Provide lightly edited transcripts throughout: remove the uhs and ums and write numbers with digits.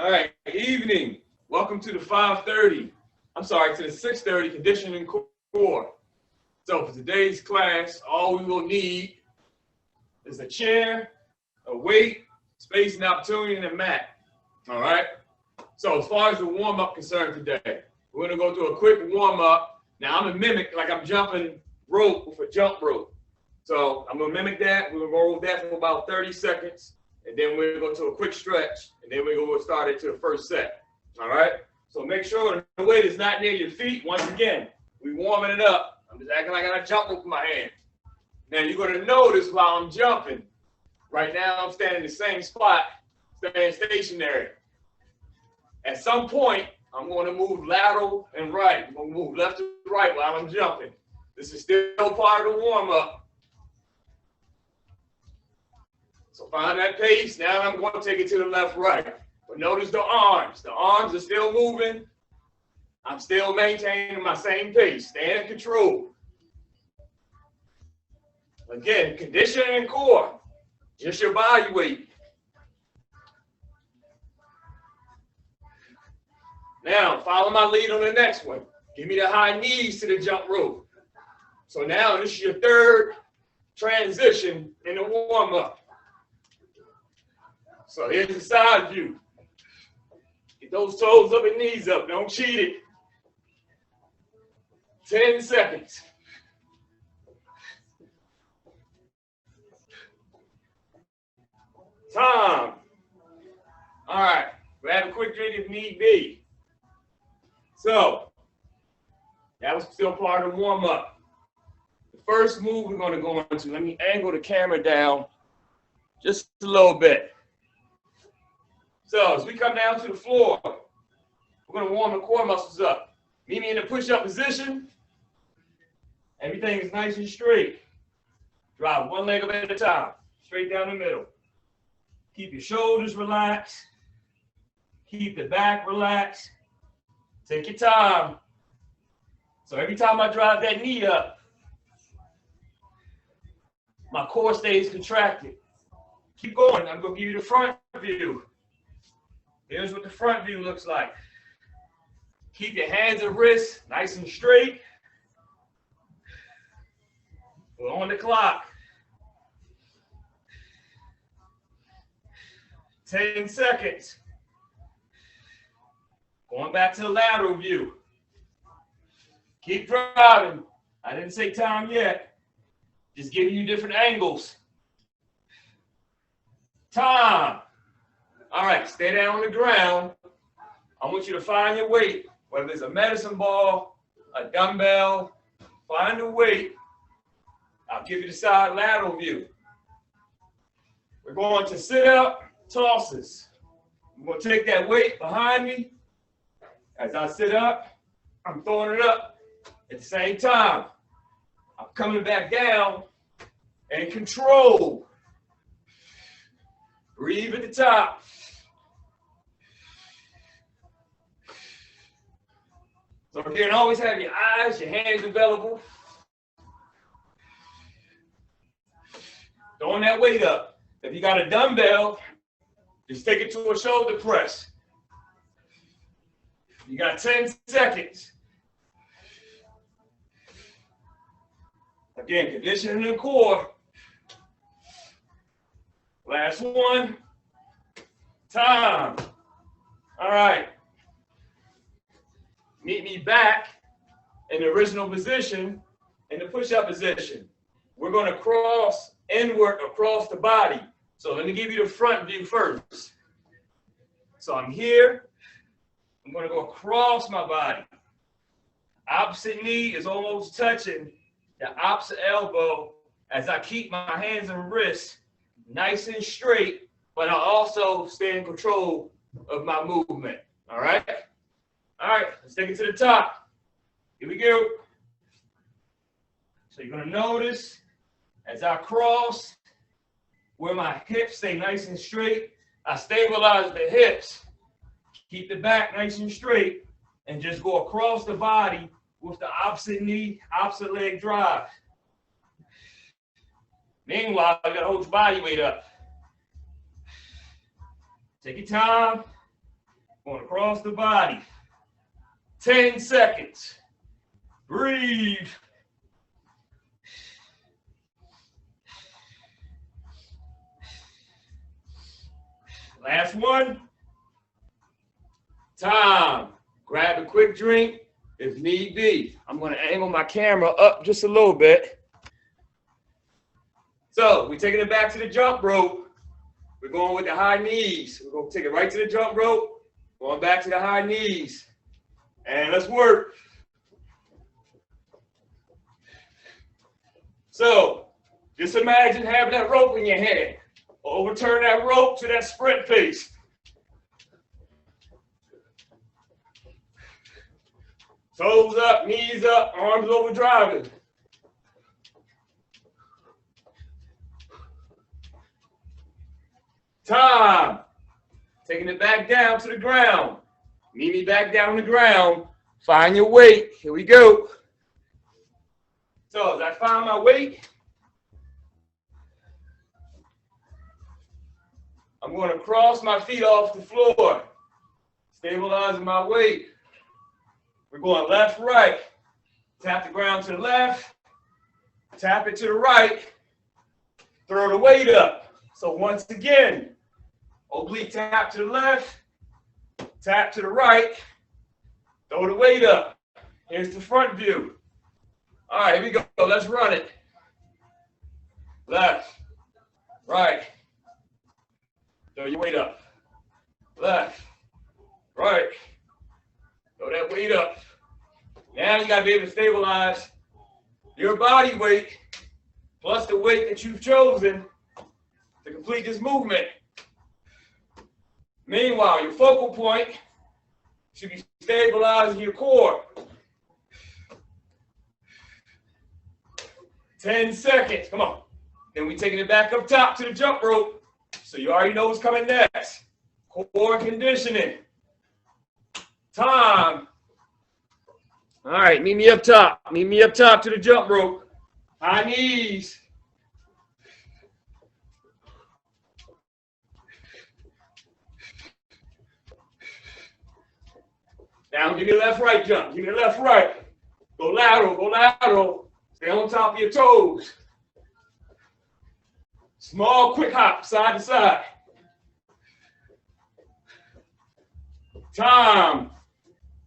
All right, evening. Welcome to the 5:30. I'm sorry, to the 6:30 conditioning core. So for today's class, all we will need is a chair, a weight, space and opportunity, and a mat. All right. So as far as the warm-up concerned today, we're gonna go through a quick warm-up. Now I'm gonna mimic like I'm jumping rope with a jump rope. So I'm gonna mimic that. We're gonna go with that for about 30 seconds. And then we'll go to a quick stretch, and then we're going to start it to the first set. All right? So make sure the weight is not near your feet. Once again, we're warming it up. I'm just acting like I got a jump rope in my hand. Now you're going to notice while I'm jumping, right now I'm standing in the same spot, staying stationary. At some point, I'm going to move lateral and right. I'm going to move left to right while I'm jumping. This is still part of the warm-up. So find that pace. Now I'm going to take it to the left, right. But notice the arms. The arms are still moving. I'm still maintaining my same pace. Stay in control. Again, conditioning and core. Just your body weight. Now, follow my lead on the next one. Give me the high knees to the jump rope. So now this is your third transition in the warm-up. So here's the side view. Get those toes up and knees up. Don't cheat it. 10 seconds. Time. All right. Grab a quick drink if need be. So that was still part of the warm-up. The first move we're going to go into, let me angle the camera down just a little bit. So as we come down to the floor, we're going to warm the core muscles up. Meet me in the push-up position. Everything is nice and straight. Drive one leg up at a time, straight down the middle. Keep your shoulders relaxed. Keep the back relaxed. Take your time. So every time I drive that knee up, my core stays contracted. Keep going. I'm going to give you the front view. Here's what the front view looks like. Keep your hands and wrists nice and straight. We're on the clock. 10 seconds. Going back to the lateral view. Keep driving. I didn't say time yet. Just giving you different angles. Time. All right, stay down on the ground. I want you to find your weight, whether it's a medicine ball, a dumbbell, find a weight. I'll give you the side lateral view. We're going to sit up, tosses. I'm going to take that weight behind me. As I sit up, I'm throwing it up. At the same time, I'm coming back down and control. Breathe at the top. So again, always have your eyes, your hands available. Throwing that weight up. If you got a dumbbell, just take it to a shoulder press. You got 10 seconds. Again, conditioning the core. Last one. Time. All right. Meet me back in the original position, in the push-up position. We're going to cross inward across the body. So let me give you the front view first. So I'm here. I'm going to go across my body. Opposite knee is almost touching the opposite elbow as I keep my hands and wrists nice and straight, but I also stay in control of my movement. All right? All right, let's take it to the top. Here we go. So you're going to notice as I cross where my hips stay nice and straight, I stabilize the hips, keep the back nice and straight, and just go across the body with the opposite knee, opposite leg drive. Meanwhile, you got to hold your body weight up. Take your time. Going across the body. 10 seconds. Breathe. Last one. Time. Grab a quick drink if need be. I'm going to angle my camera up just a little bit. So we're taking it back to the jump rope. We're going with the high knees. We're going to take it right to the jump rope. Going back to the high knees. And let's work. So just imagine having that rope in your hand. Overturn that rope to that sprint pace. Toes up, knees up, arms over driving. Time. Taking it back down to the ground. Meet me back down on the ground. Find your weight. Here we go. So as I find my weight, I'm going to cross my feet off the floor, stabilizing my weight. We're going left, right. Tap the ground to the left, tap it to the right, throw the weight up. So once again, oblique tap to the left, tap to the right, throw the weight up. Here's the front view. All right, here we go. Let's run it. Left, right. Throw your weight up. Left, right. Throw that weight up. Now you got to be able to stabilize your body weight plus the weight that you've chosen to complete this movement. Meanwhile, your focal point should be stabilizing your core. 10 seconds. Come on. Then we're taking it back up top to the jump rope. So you already know what's coming next. Core conditioning. Time. All right, meet me up top. Meet me up top to the jump rope. High knees. Now give me a left, right jump. Give me a left, right. Go lateral, go lateral. Stay on top of your toes. Small, quick hop, side to side. Time.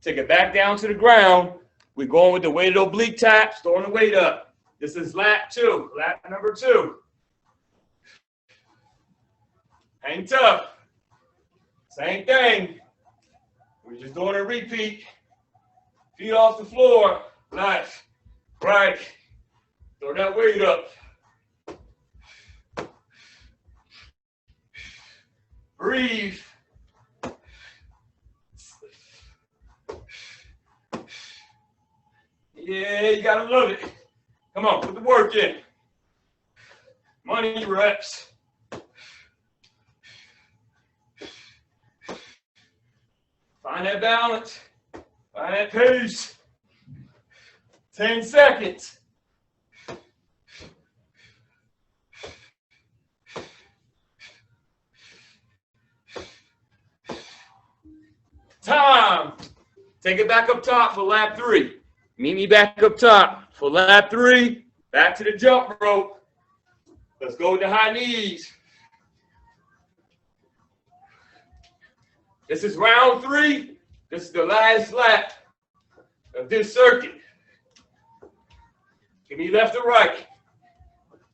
Take it back down to the ground. We're going with the weighted oblique taps, throwing the weight up. This is lap 2, lap number 2. Hang tough. Same thing. We're just doing a repeat. Feet off the floor. Left, right. Throw that weight up. Breathe. Yeah, you gotta love it. Come on, put the work in. Money reps. Find that balance. Find that pace. 10 seconds. Time. Take it back up top for lap 3. Meet me back up top for lap 3. Back to the jump rope. Let's go with the high knees. This is round 3. This is the last lap of this circuit. Give me left or right.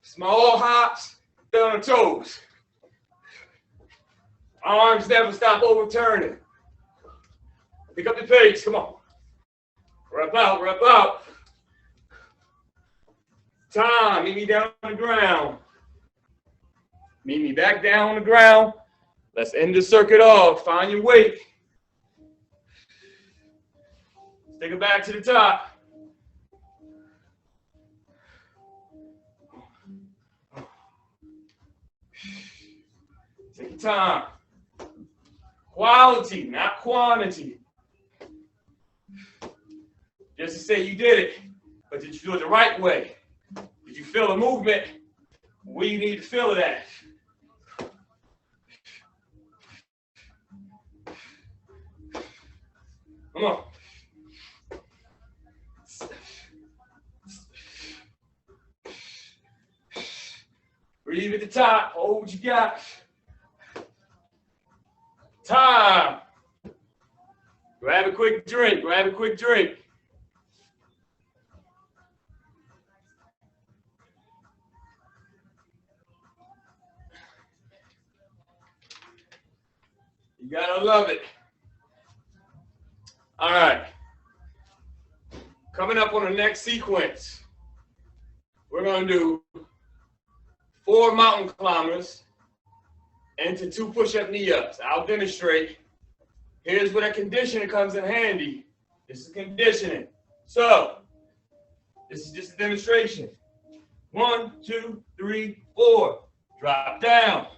Small hops, stay on the toes. Arms never stop overturning. Pick up the pace, come on. Rep out, rep out. Time, meet me down on the ground. Meet me back down on the ground. Let's end the circuit off. Find your weight. Take it back to the top. Take your time. Quality, not quantity. Just to say you did it, but did you do it the right way? Did you feel the movement where you need to feel it at? Come on. Breathe at the top. Hold what you got. Time. Grab a quick drink. Grab a quick drink. You gotta love it. All right. Coming up on the next sequence, we're gonna do 4 mountain climbers into 2 push-up knee-ups. I'll demonstrate. Here's where that conditioning comes in handy. This is conditioning. So, this is just a demonstration. 1, 2, 3, 4. Drop down.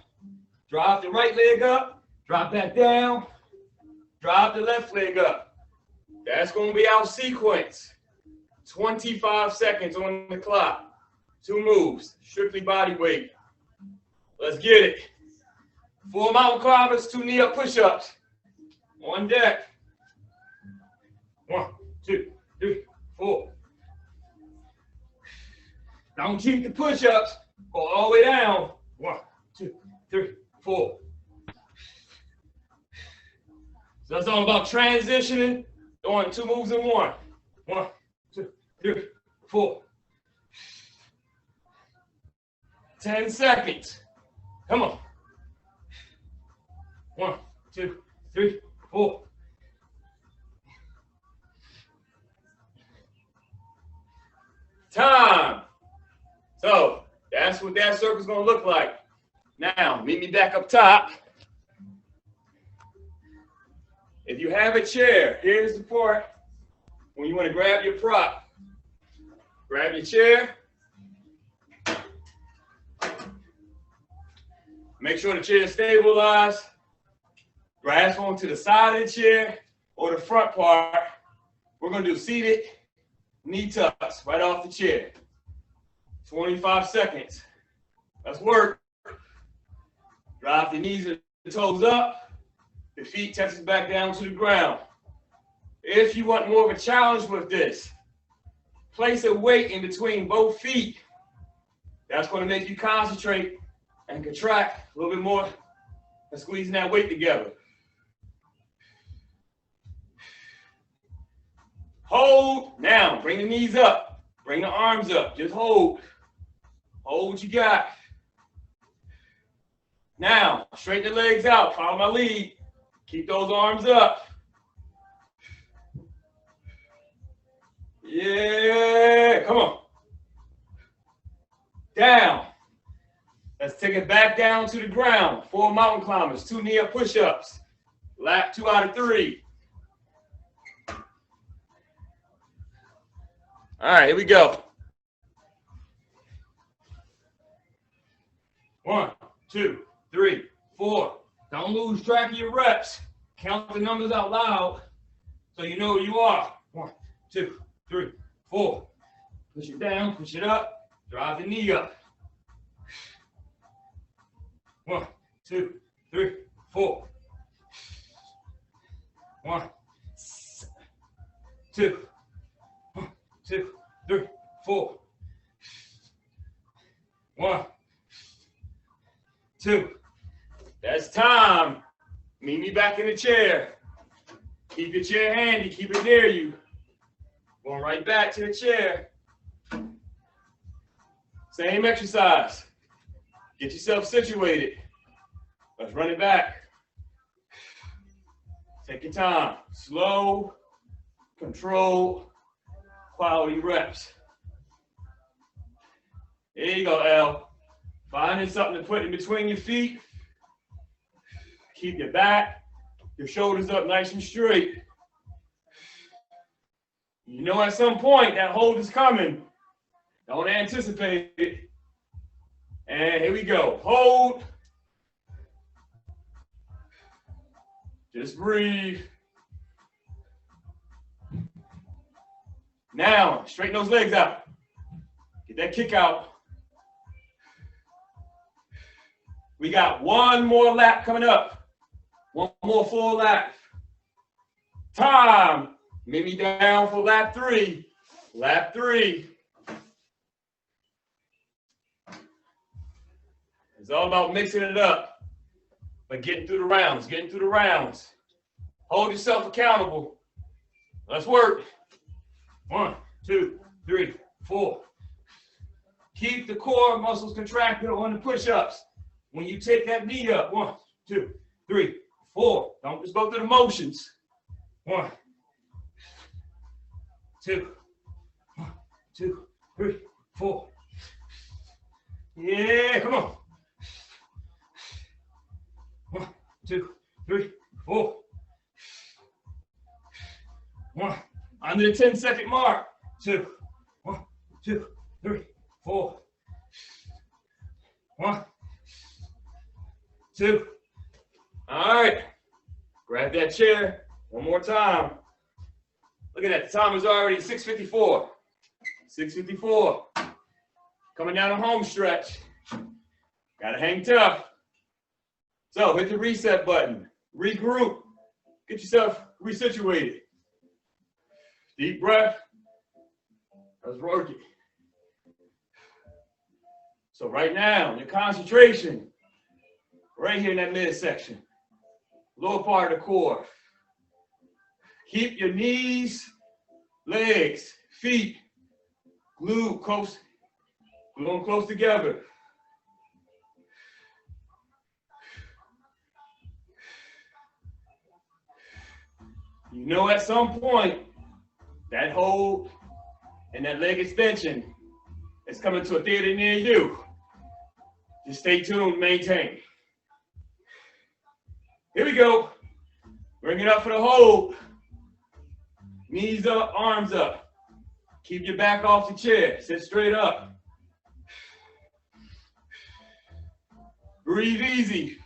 Drop the right leg up. Drop back down. Drop the left leg up. That's going to be our sequence. 25 seconds on the clock. 2 moves. Strictly body weight. Let's get it. 4 mountain climbers, 2 knee-up push-ups. On deck. 1, 2, 3, 4. Don't cheat the push-ups. Go all the way down. 1, 2, 3, 4. So that's all about transitioning, doing 2 moves in 1. 1, 2, 3, 4. 10 seconds. Come on. 1, 2, 3, 4. Time. So that's what that circle's gonna look like. Now, meet me back up top. If you have a chair, here's the part when you want to grab your prop. Grab your chair. Make sure the chair is stabilized. Grasp onto the side of the chair or the front part. We're going to do seated knee tucks right off the chair. 25 seconds. Let's work. Drop the knees and the toes up. The feet touches back down to the ground. If you want more of a challenge with this, place a weight in between both feet. That's going to make you concentrate and contract a little bit more and squeezing that weight together. Hold. Now, bring the knees up. Bring the arms up. Just hold. Hold what you got. Now, straighten the legs out. Follow my lead. Keep those arms up. Yeah, come on. Down. Let's take it back down to the ground. 4 mountain climbers, 2 knee-up push-ups. Lap 2 out of 3. All right, here we go. 1, 2, 3, 4. Don't lose track of your reps. Count the numbers out loud so you know where you are. 1, 2, 3, 4. Push it down, push it up. Drive the knee up. 1, 2, 3, 4. 1, 2, 1, 2, 3, 4. 1, 2. That's time. Meet me back in the chair. Keep your chair handy. Keep it near you. Going right back to the chair. Same exercise. Get yourself situated. Let's run it back. Take your time. Slow, controlled, quality reps. There you go, L. Finding something to put in between your feet. Keep your back, your shoulders up nice and straight. You know at some point that hold is coming. Don't anticipate it. And here we go. Hold. Just breathe. Now, straighten those legs out. Get that kick out. We got 1 more lap coming up. 1 more full lap. Time. Meet me down for lap 3. Lap 3. It's all about mixing it up, but getting through the rounds, getting through the rounds. Hold yourself accountable. Let's work. 1, 2, 3, 4. Keep the core muscles contracted on the push-ups. When you take that knee up, 1, 2, 3, 4. Don't just go through the motions. 1, 2, 1, 2, 3, 4. Yeah, come on. 1, 2, 3, 4. 1. Under the 10-second mark. 2, 1, 2, 3, 4. 1, 2. All right. Grab that chair. One more time. Look at that. The time is already 6:54. 6:54. Coming down the home stretch. Gotta hang tough. So hit the reset button. Regroup. Get yourself resituated. Deep breath. Let's work it. So right now, your concentration, right here in that midsection, lower part of the core. Keep your knees, legs, feet glued close, glue them close together. You know at some point, that hold and that leg extension is coming to a theater near you. Just stay tuned, maintain. Here we go. Bring it up for the hold. Knees up, arms up. Keep your back off the chair. Sit straight up. Breathe easy.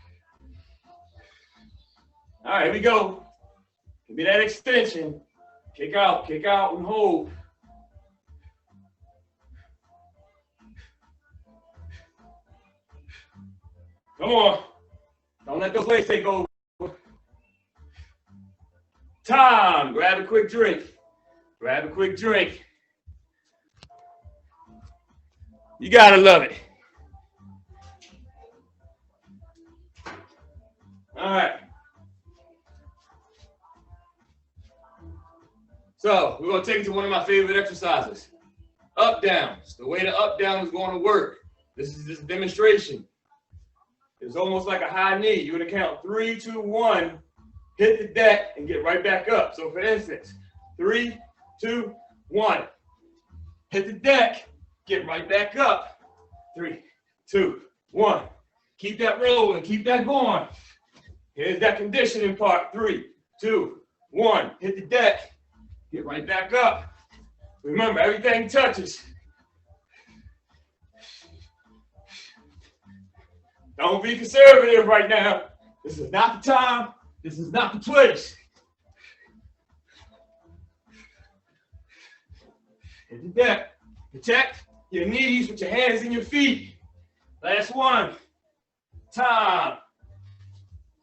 All right, here we go. Give me that extension. Kick out, and hold. Come on. Don't let those legs take over. Time. Grab a quick drink. Grab a quick drink. You gotta love it. All right. So we're gonna take it to one of my favorite exercises. Up, down. It's the way the up, down is going to work. This is a demonstration. It's almost like a high knee. You're gonna count 3, 2, 1, hit the deck and get right back up. So for instance, 3, 2, 1. Hit the deck, get right back up. 3, 2, 1. Keep that rolling, keep that going. Here's that conditioning part. 3, 2, 1. Hit the deck, get right back up. Remember, everything touches. Don't be conservative right now. This is not the time. This is not the place. Hit the deck. Protect your knees with your hands and your feet. Last one. Time.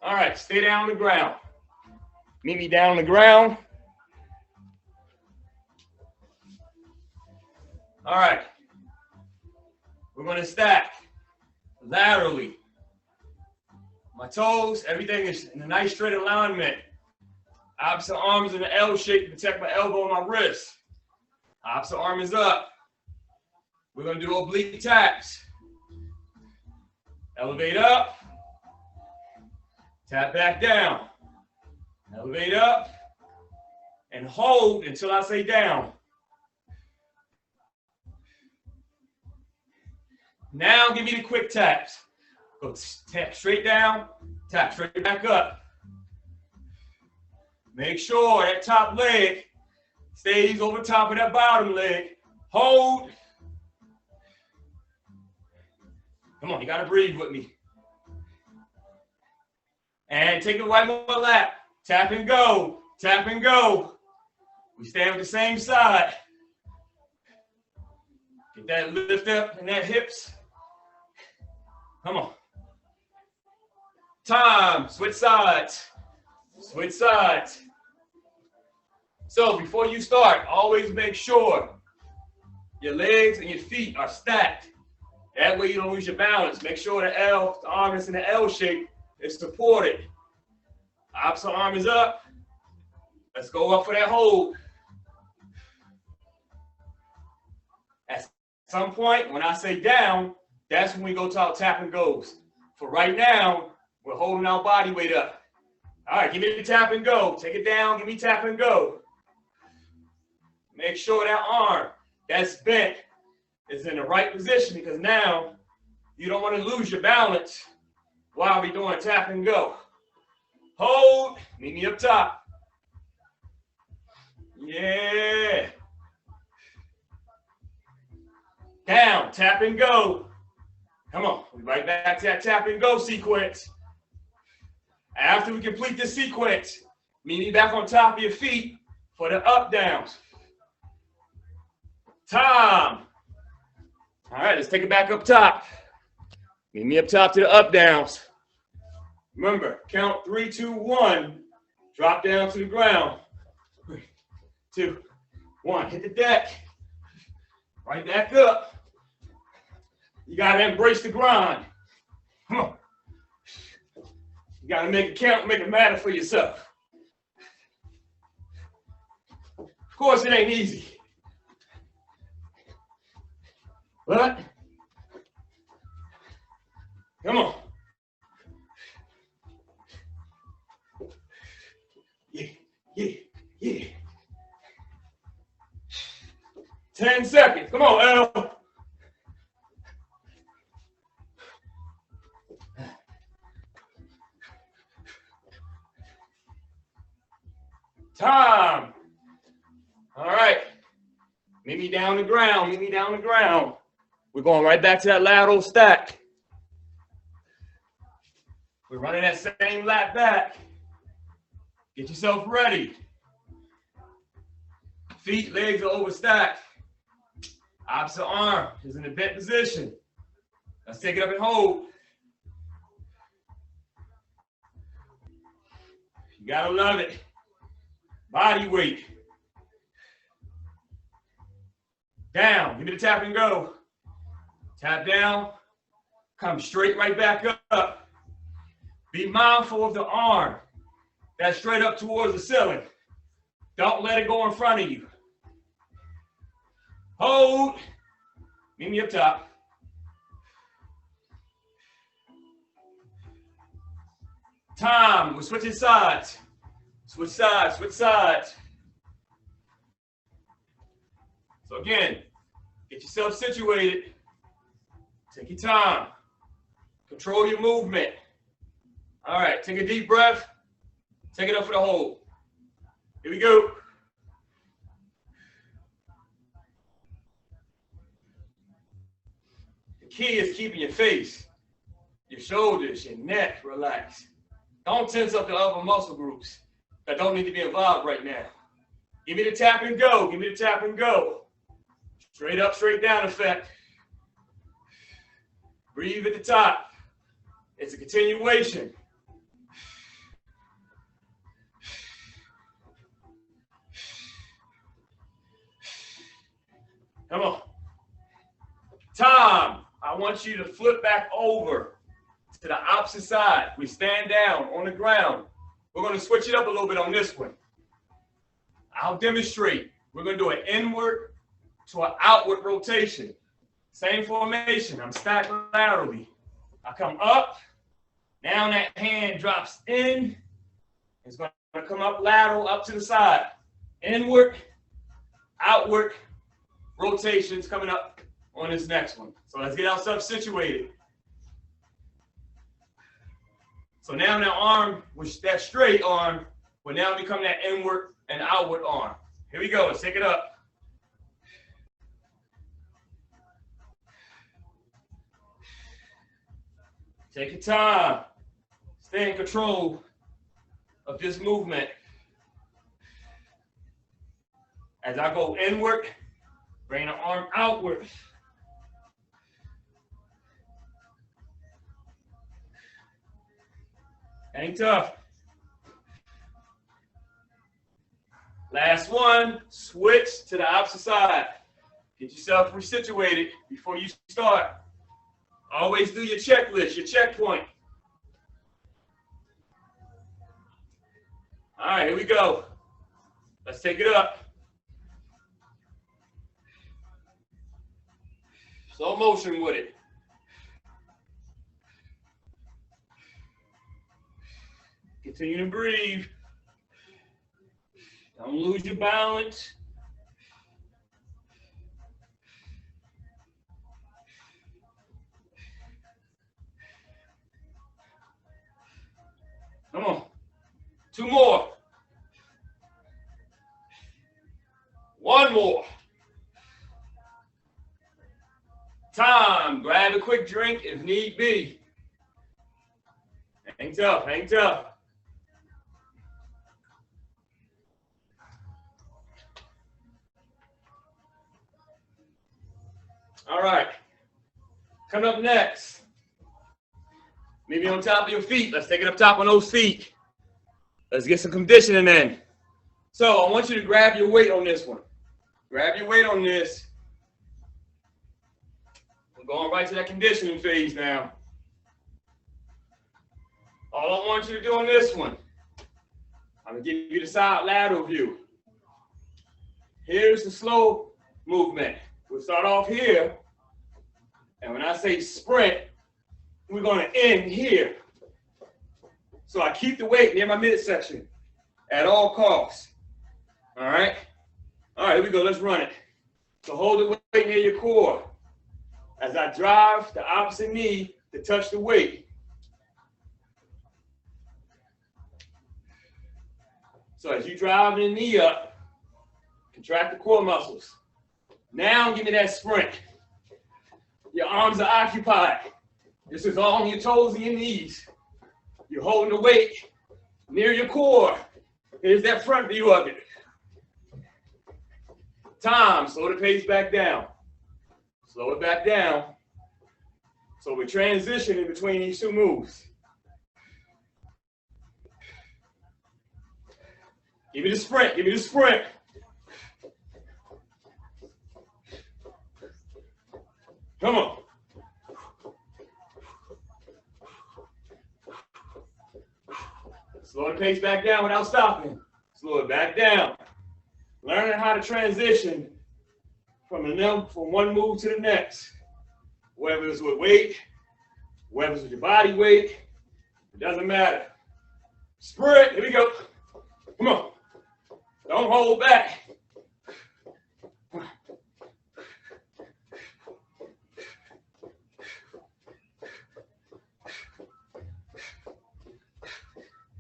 All right, stay down on the ground. Meet me down on the ground. All right. We're going to stack laterally. My toes, everything is in a nice straight alignment. Opposite arm is in an L shape to protect my elbow and my wrist. Opposite arm is up. We're going to do oblique taps. Elevate up. Tap back down. Elevate up. And hold until I say down. Now give me the quick taps. Go tap straight down, tap straight back up. Make sure that top leg stays over top of that bottom leg. Hold. Come on, you gotta breathe with me. And take it one more lap. Tap and go, tap and go. We stay on the same side. Get that lift up in that hips. Come on. Time. Switch sides. Switch sides. So before you start, always make sure your legs and your feet are stacked. That way you don't lose your balance. Make sure the arm is in the L shape. It's supported. Opposite arm is up. Let's go up for that hold. At some point, when I say down, that's when we go to our tap and goes. For right now, we're holding our body weight up. All right, give me the tap and go. Take it down, give me tap and go. Make sure that arm that's bent is in the right position, because now you don't want to lose your balance while we're doing tap and go. Hold, meet me up top. Yeah. Down, tap and go. Come on, we're right back to that tap and go sequence. After we complete this sequence, meet me back on top of your feet for the up downs. Time. All right, let's take it back up top. Meet me up top to the up downs. Remember, count 3, 2, 1. Drop down to the ground. 3, 2, 1. Hit the deck. Right back up. You gotta embrace the grind. Come on. You gotta make it count, make it matter for yourself. Of course, it ain't easy. But, come on. Yeah. 10 seconds. Come on, L. Time. All right. Meet me down the ground. Meet me down the ground. We're going right back to that lateral stack. We're running that same lat back. Get yourself ready. Feet, legs are overstacked. Opposite arm is in the bent position. Let's take it up and hold. You gotta love it. Body weight. Down. Give me the tap and go. Tap down. Come straight right back up. Be mindful of the arm that's straight up towards the ceiling. Don't let it go in front of you. Hold. Meet me up top. Time. We're switching sides. Switch sides, switch sides. So again, get yourself situated. Take your time. Control your movement. All right, take a deep breath. Take it up for the hold. Here we go. The key is keeping your face, your shoulders, your neck relaxed. Don't tense up the other muscle groups that don't need to be involved right now. Give me the tap and go. Give me the tap and go. Straight up, straight down effect. Breathe at the top. It's a continuation. Come on. Tom, I want you to flip back over to the opposite side. We stand down on the ground. We're going to switch it up a little bit on this one. I'll demonstrate. We're going to do an inward to an outward rotation. Same formation. I'm stacked laterally. I come up. Now that hand drops in. It's going to come up lateral, up to the side. Inward, outward rotations coming up on this next one. So let's get ourselves situated. So now that arm, which that straight arm, will now become that inward and outward arm. Here we go. Let's take it up. Take your time. Stay in control of this movement. As I go inward, bring the arm outward. Ain't tough. Last one, switch to the opposite side. Get yourself resituated before you start. Always do your checklist, your checkpoint. All right, here we go. Let's take it up. Slow motion with it. Continue to breathe. Don't lose your balance. Come on. 2 more. 1 more. Time. Grab a quick drink if need be. Hang tough, hang tough. All right. Coming up next. Maybe on top of your feet. Let's take it up top on those feet. Let's get some conditioning in. So I want you to grab your weight on this one. Grab your weight on this. We're going right to that conditioning phase now. All I want you to do on this one, I'm going to give you the side lateral view. Here's the slow movement. We'll start off here. And when I say sprint, we're going to end here. So I keep the weight near my midsection at all costs. All right? All right, here we go. Let's run it. So hold the weight near your core as I drive the opposite knee to touch the weight. So as you drive the knee up, contract the core muscles. Now give me that sprint. Your arms are occupied. This is all on your toes and your knees. You're holding the weight near your core. Here's that front view of it. Time, slow the pace back down. Slow it back down. So we're transitioning between these 2 moves. Give me the sprint, give me the sprint. Come on. Slow the pace back down without stopping. Slow it back down. Learning how to transition from one move to the next. Whether it's with weight, whether it's with your body weight, it doesn't matter. Sprint, here we go. Come on. Don't hold back.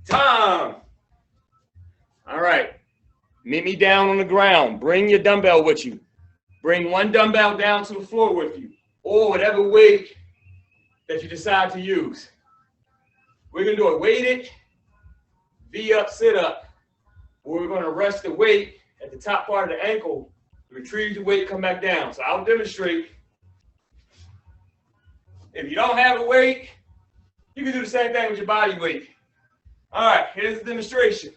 Time. All right. Meet me down on the ground. Bring your dumbbell with you. Bring 1 dumbbell down to the floor with you, or whatever weight that you decide to use. We're going to do a weighted V-up sit-up, where we're going to rest the weight at the top part of the ankle, retrieve the weight, come back down. So I'll demonstrate. If you don't have a weight, you can do the same thing with your body weight. All right, here's the demonstration.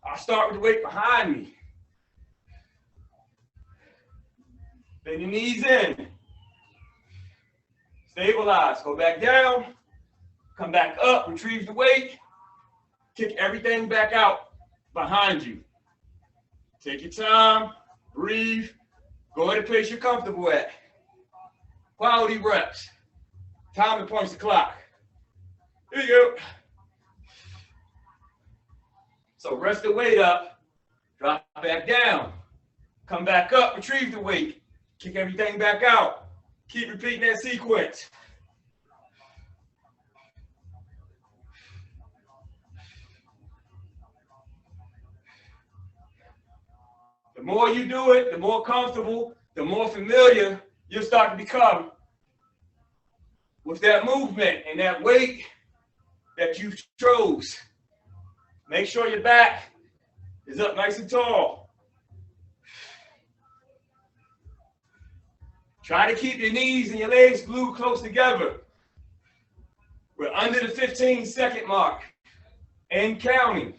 I'll start with the weight behind me. Bend your knees in. Stabilize, go back down, come back up, retrieve the weight, kick everything back out behind you. Take your time, breathe, go at a pace you're comfortable at. Quality reps. Time to punch the clock. Here you go. So rest the weight up, drop back down, come back up, retrieve the weight, kick everything back out. Keep repeating that sequence. The more you do it, the more comfortable, the more familiar you'll start to become with that movement and that weight that you chose. Make sure your back is up nice and tall. Try to keep your knees and your legs glued close together. We're under the 15-second mark and counting.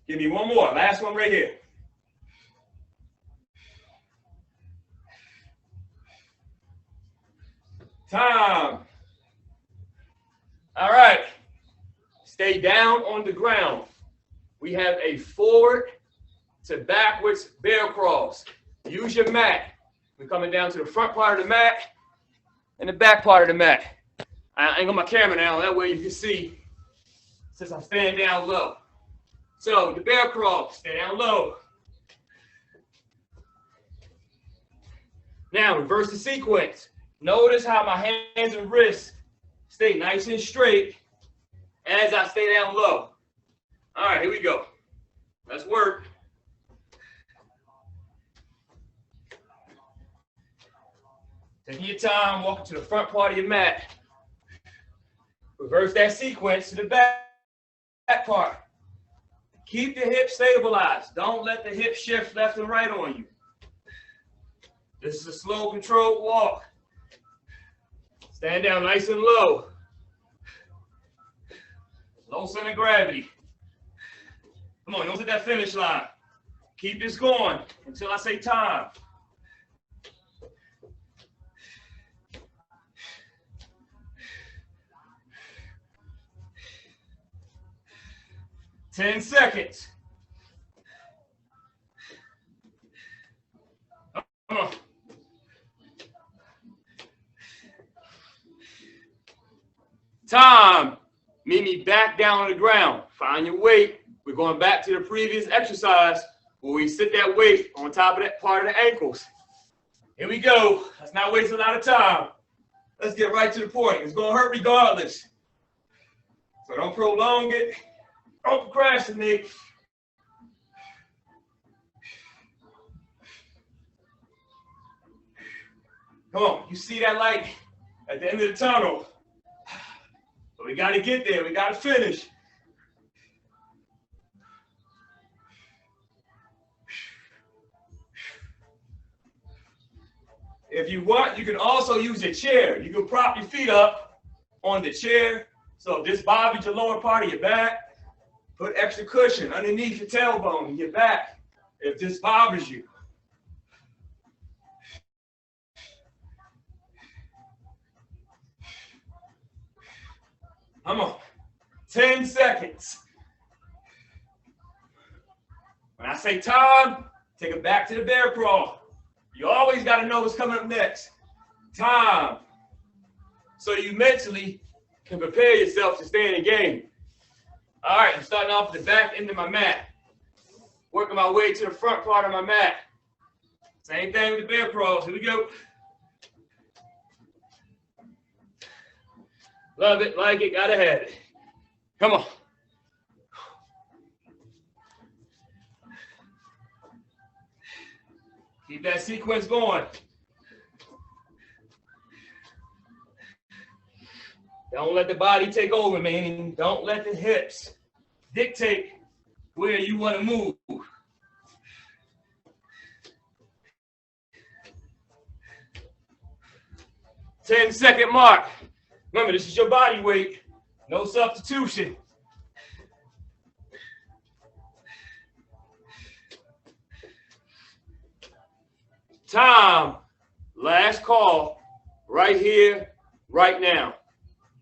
Give me one more. Last one right here. Time. All right. Stay down on the ground. We have a forward to backwards bear crawls. Use your mat. We're coming down to the front part of the mat and the back part of the mat. I angle my camera now, that way you can see since I'm staying down low. So the bear crawl, stay down low. Now reverse the sequence. Notice how my hands and wrists stay nice and straight as I stay down low. All right, here we go. Let's work. Taking your time, walking to the front part of your mat. Reverse that sequence to the back part. Keep the hips stabilized. Don't let the hip shift left and right on you. This is a slow, controlled walk. Stand down nice and low. Low center of gravity. Come on, don't hit that finish line. Keep this going until I say time. Ten seconds. Come on. Time. Meet me back down on the ground. Find your weight. We're going back to the previous exercise where we sit that weight on top of that part of the ankles. Here we go. Let's not waste a lot of time. Let's get right to the point. It's going to hurt regardless. So don't prolong it. Don't procrastinate. Come on, you see that light at the end of the tunnel. But we got to get there. We got to finish. If you want, you can also use a chair. You can prop your feet up on the chair. So if this bothers your lower part of your back, put extra cushion underneath your tailbone and your back if this bothers you. Come on. 10 seconds. When I say time, take it back to the bear crawl. You always got to know what's coming up next. Time. So you mentally can prepare yourself to stay in the game. All right, I'm starting off at the back end of my mat. Working my way to the front part of my mat. Same thing with the bear crawls. Here we go. Love it, like it, gotta have it. Come on. Keep that sequence going. Don't let the body take over, man. Don't let the hips dictate where you want to move. Ten-second mark. Remember, this is your body weight. No substitution. Time. Last call. Right here, right now.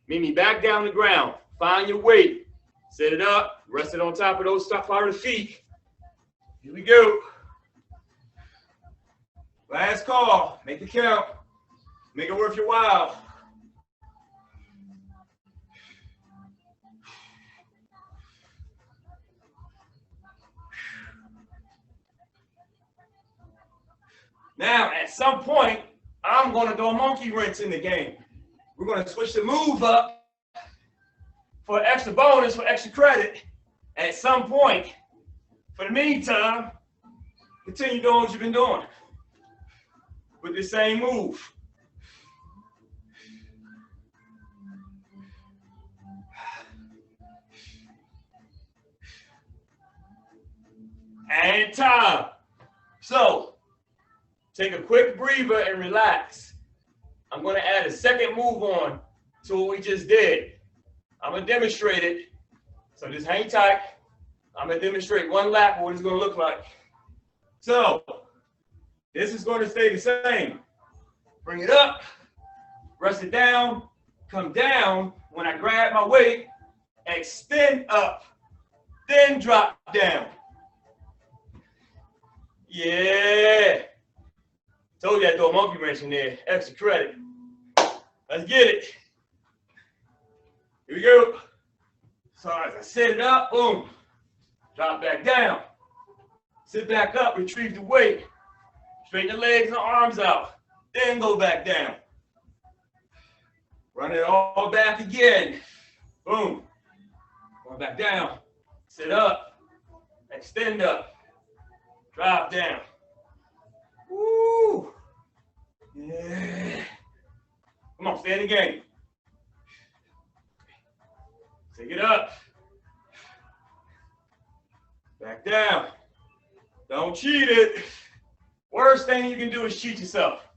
Meet me back down the ground. Find your weight. Set it up. Rest it on top of those part of the feet. Here we go. Last call. Make it count. Make it worth your while. Now, at some point, I'm going to throw a monkey wrench in the game. We're going to switch the move up for extra bonus, for extra credit. At some point, for the meantime, continue doing what you've been doing with the same move. And time. So, take a quick breather and relax. I'm going to add a second move on to what we just did. I'm going to demonstrate it. So just hang tight. I'm gonna demonstrate one lap of what it's gonna look like. So, this is gonna stay the same. Bring it up, rest it down, come down. When I grab my weight, extend up, then drop down. Yeah. Told you I'd throw a monkey wrench in there. Extra credit. Let's get it. Here we go. So as I set it up, boom. Drop back down. Sit back up, retrieve the weight. Straighten the legs and the arms out. Then go back down. Run it all back again. Boom. Going back down. Sit up. Extend up. Drop down. Woo. Yeah. Come on, stay in the game. Take it up. Back down. Don't cheat it. Worst thing you can do is cheat yourself.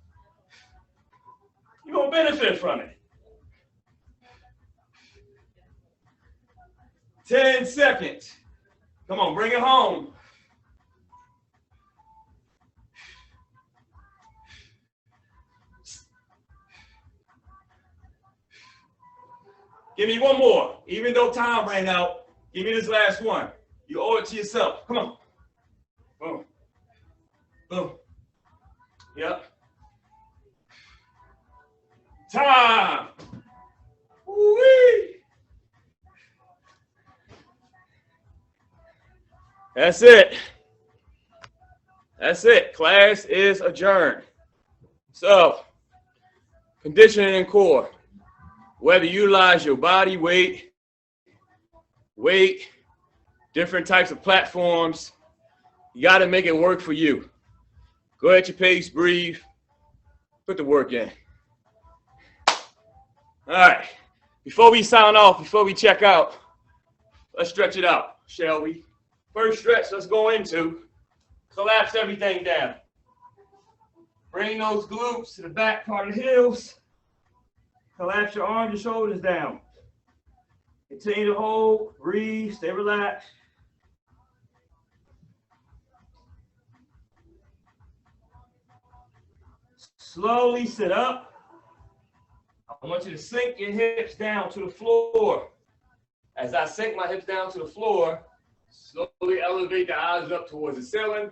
You're going to benefit from it. 10 seconds. Come on, bring it home. Give me one more. Even though time ran out, give me this last one. You owe it to yourself. Come on. Boom. Boom. Yep. Time. Woo-wee. That's it. That's it. Class is adjourned. So, conditioning and core. Whether you utilize your body weight, different types of platforms, you got to make it work for you. Go at your pace, breathe, put the work in. All right. Before we sign off, before we check out, let's stretch it out, shall we? First stretch, let's go into collapse everything down. Bring those glutes to the back part of the heels. Collapse your arms and shoulders down. Continue to hold, breathe, stay relaxed. Slowly sit up. I want you to sink your hips down to the floor. As I sink my hips down to the floor, slowly elevate the eyes up towards the ceiling.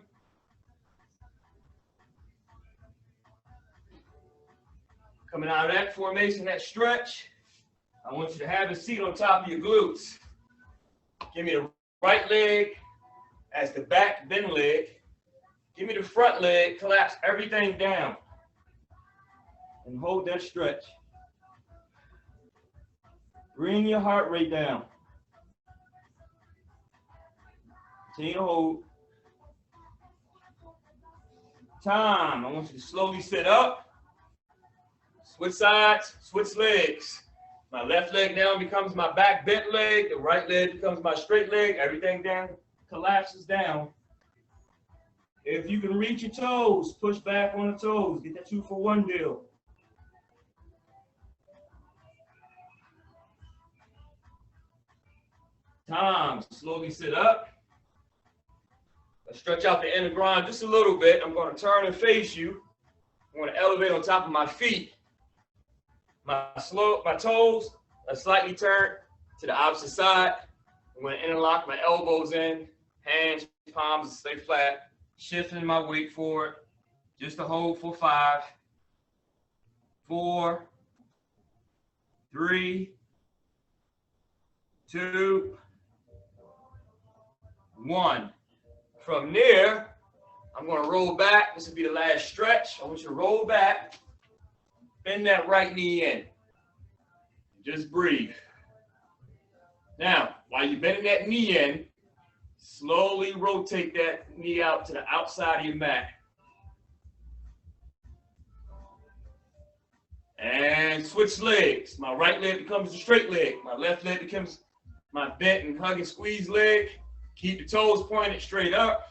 Coming out of that formation, that stretch, I want you to have a seat on top of your glutes. Give me the right leg as the back bend leg. Give me the front leg, collapse everything down. And hold that stretch. Bring your heart rate down. Continue to hold. Time. I want you to slowly sit up. Switch sides, switch legs. My left leg now becomes my back bent leg. The right leg becomes my straight leg. Everything down collapses down. If you can reach your toes, push back on the toes. Get that 2-for-1 deal. Time. Slowly sit up. Let's stretch out the inner groin just a little bit. I'm going to turn and face you. I'm going to elevate on top of my feet. My toes are slightly turned to the opposite side. I'm going to interlock my elbows in, hands, palms stay flat, shifting my weight forward. Just to hold for 5, 4, 3, 2, 1. From there, I'm going to roll back. This will be the last stretch. I want you to roll back. Bend that right knee in. Just breathe. Now, while you're bending that knee in, slowly rotate that knee out to the outside of your mat. And switch legs. My right leg becomes the straight leg. My left leg becomes my bent and hug and squeeze leg. Keep the toes pointed straight up.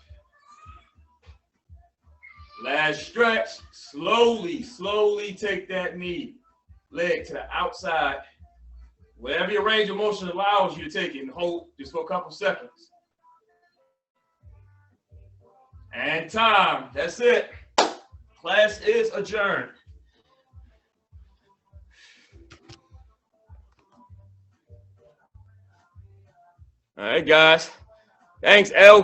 Last stretch. Slowly, slowly take that knee, leg to the outside. Whatever your range of motion allows you to take it and hold just for a couple seconds. And time. That's it. Class is adjourned. All right, guys. Thanks, L.